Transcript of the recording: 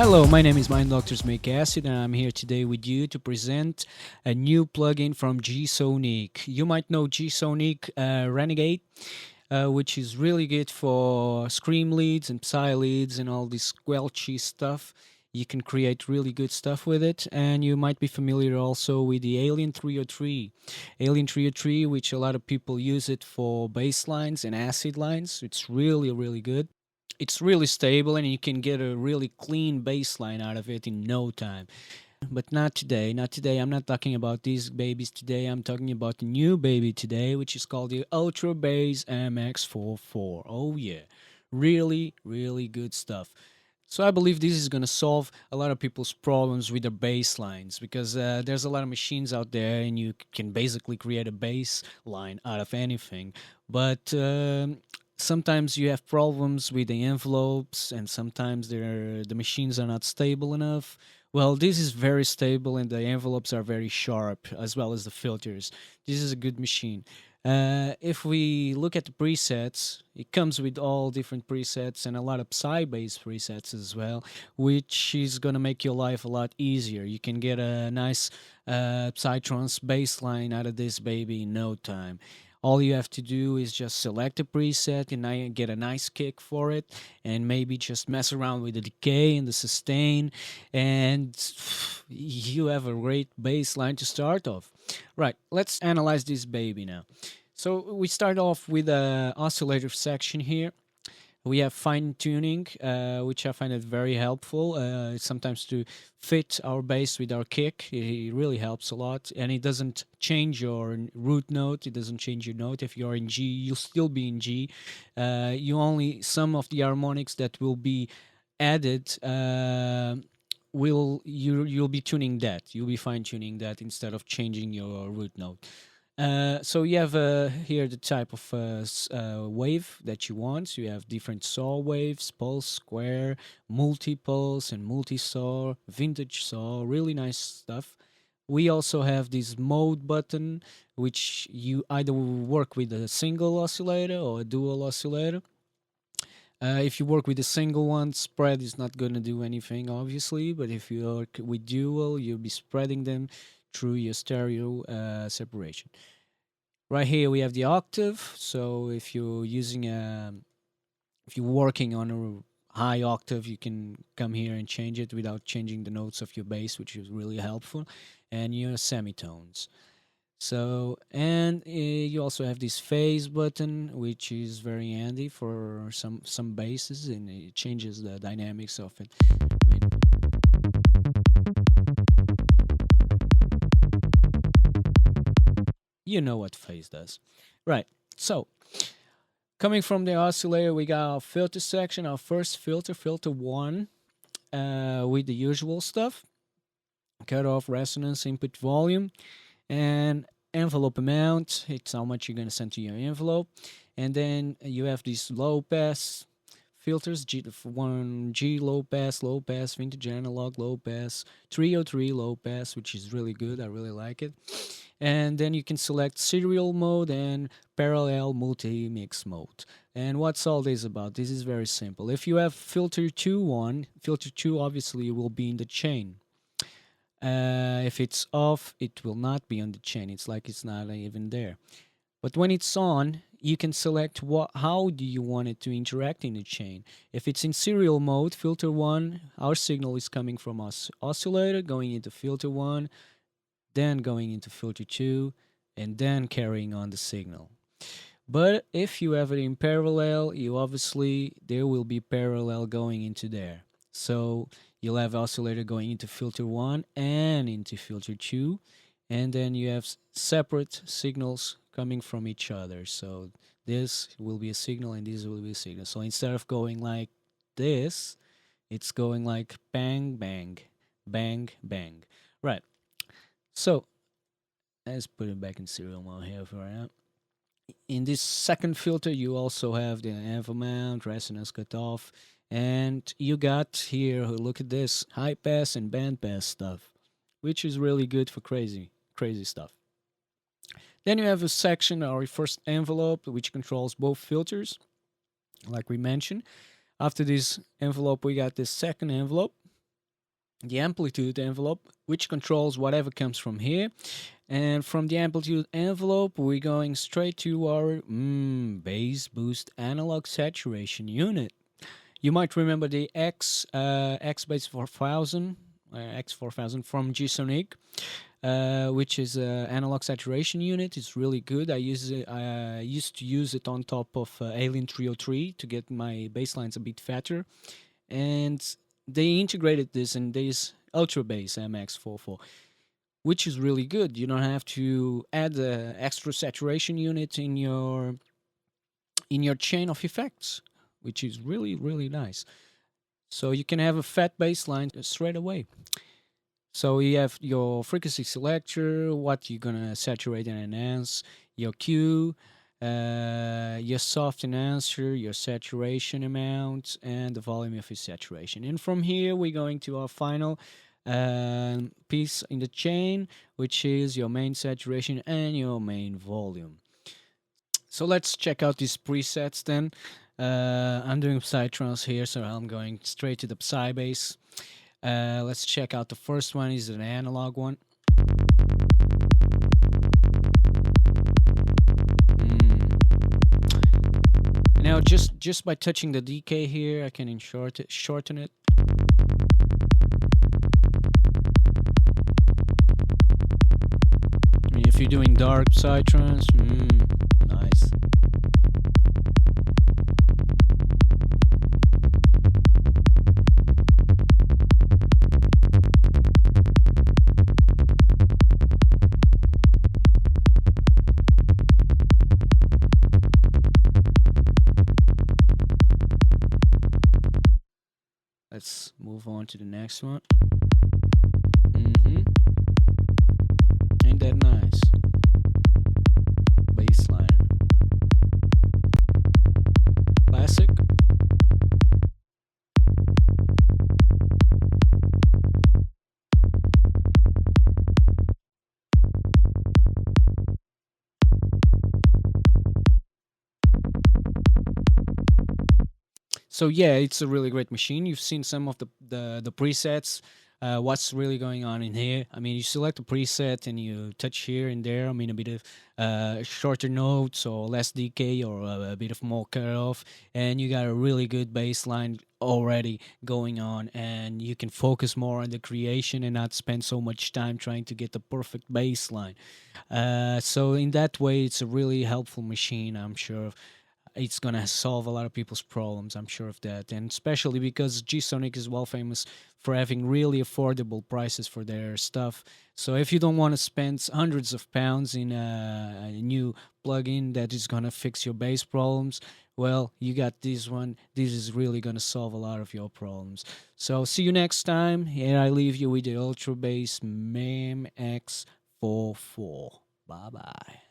Hello, my name is Mind Doctors Make Acid, and I'm here today with you to present a new plugin from G-Sonique. You might know G-Sonique Renegade, which is really good for scream leads and psy leads and all this squelchy stuff. You can create really good stuff with it, and you might be familiar also with the Alien 303. Alien 303, which a lot of people use it for bass lines and acid lines. It's really, really good. It's really stable, and you can get a really clean bass line out of it in no time. But not today. Not today. I'm not talking about these babies today. I'm talking about the new baby today, which is called the Ultrabass MX4. Oh yeah, really, really good stuff. So I believe this is gonna solve a lot of people's problems with their bass lines, because there's a lot of machines out there, and you can basically create a bass line out of anything. But sometimes you have problems with the envelopes, and sometimes the machines are not stable enough. Well, this is very stable, and the envelopes are very sharp, as well as the filters. This is a good machine. If we look at the presets, it comes with all different presets and a lot of Psy-based presets as well, which is gonna make your life a lot easier. You can get a nice psytrance bass line out of this baby in no time. All you have to do is just select a preset and get a nice kick for it, and maybe just mess around with the decay and the sustain, and you have a great bass line to start off. Right, let's analyze this baby now. So we start off with a oscillator section here. We have fine tuning, which I find it very helpful. Sometimes to fit our bass with our kick, it really helps a lot. And it doesn't change your root note. It doesn't change your note. If you're in G, you'll still be in G. You only some of the harmonics that will be added. You'll be tuning that. You'll be fine tuning that instead of changing your root note. So you have here the type of wave that you want. So you have different saw waves, pulse, square, multi-pulse, and multi-saw, vintage saw, really nice stuff. We also have this mode button, which you either work with a single oscillator or a dual oscillator. If you work with a single one, spread is not going to do anything, obviously, but if you work with dual, you'll be spreading them through your stereo separation. Right here we have the octave. So if you're if you're working on a high octave, you can come here and change it without changing the notes of your bass, which is really helpful, and your semitones. So, and you also have this phase button, which is very handy for some basses, and it changes the dynamics of it. You know what phase does. Right. So, coming from the oscillator, we got our filter section, our first filter, filter 1, with the usual stuff. Cutoff, resonance, input volume, and envelope amount. It's how much you're going to send to your envelope. And then you have these low pass filters, G low pass, vintage analog low pass, 303 low pass, which is really good. I really like it. And then you can select serial mode and parallel multi-mix mode. And what's all this about? This is very simple. If you have filter 2 on, filter 2 obviously will be in the chain. If it's off, it will not be on the chain. It's like it's not even there. But when it's on, you can select how do you want it to interact in the chain. If it's in serial mode, filter 1, our signal is coming from us oscillator, going into filter 1, then going into filter 2, and then carrying on the signal. But if you have it in parallel, there will be parallel going into there. So you'll have oscillator going into filter 1 and into filter 2, and then you have separate signals coming from each other. So this will be a signal and this will be a signal. So instead of going like this, it's going like bang, bang, bang, bang. Right. So let's put it back in serial mode here for now. In this second filter, you also have the envelope amount, resonance cutoff, and you got here, look at this, high pass and band pass stuff, which is really good for crazy stuff. Then you have a section, our first envelope, which controls both filters, like we mentioned. After this envelope, we got this second envelope, the amplitude envelope, which controls whatever comes from here. And from the amplitude envelope, we're going straight to our bass boost analog saturation unit. You might remember the X Bass 4000, X4000 from G-Sonique, which is an analog saturation unit. It's really good. I used to use it on top of Alien 303 to get my bass lines a bit fatter, and they integrated this in this Ultrabass MX4, which is really good. You don't have to add the extra saturation unit in your chain of effects, which is really nice. So you can have a fat bass line straight away. So you have your frequency selector, what you're gonna saturate and enhance, your Q, your soft enhancer, your saturation amount, and the volume of your saturation. And from here, we're going to our final piece in the chain, which is your main saturation and your main volume. So let's check out these presets then. I'm doing psytrance here, so I'm going straight to the psy bass. Let's check out the first one. Is an analog one. Now, just by touching the decay here, I can shorten it. I mean, if you're doing dark psytrance, nice. Let's move on to the next one. Ain't that nice? Bassline. Classic. So yeah, it's a really great machine. You've seen some of the presets. What's really going on in here? I mean, you select a preset and you touch here and there. I mean, a bit of shorter notes or less decay or a bit of more cutoff, and you got a really good bass line already going on, and you can focus more on the creation and not spend so much time trying to get the perfect bass line. So in that way, it's a really helpful machine. I'm sure it's gonna solve a lot of people's problems. I'm sure of that, and especially because G-Sonique is well famous for having really affordable prices for their stuff. So if you don't want to spend hundreds of pounds in a new plugin that is gonna fix your bass problems, well, you got this one. This is really gonna solve a lot of your problems. So see you next time. Here I leave you with the Ultrabass MX44. Bye bye.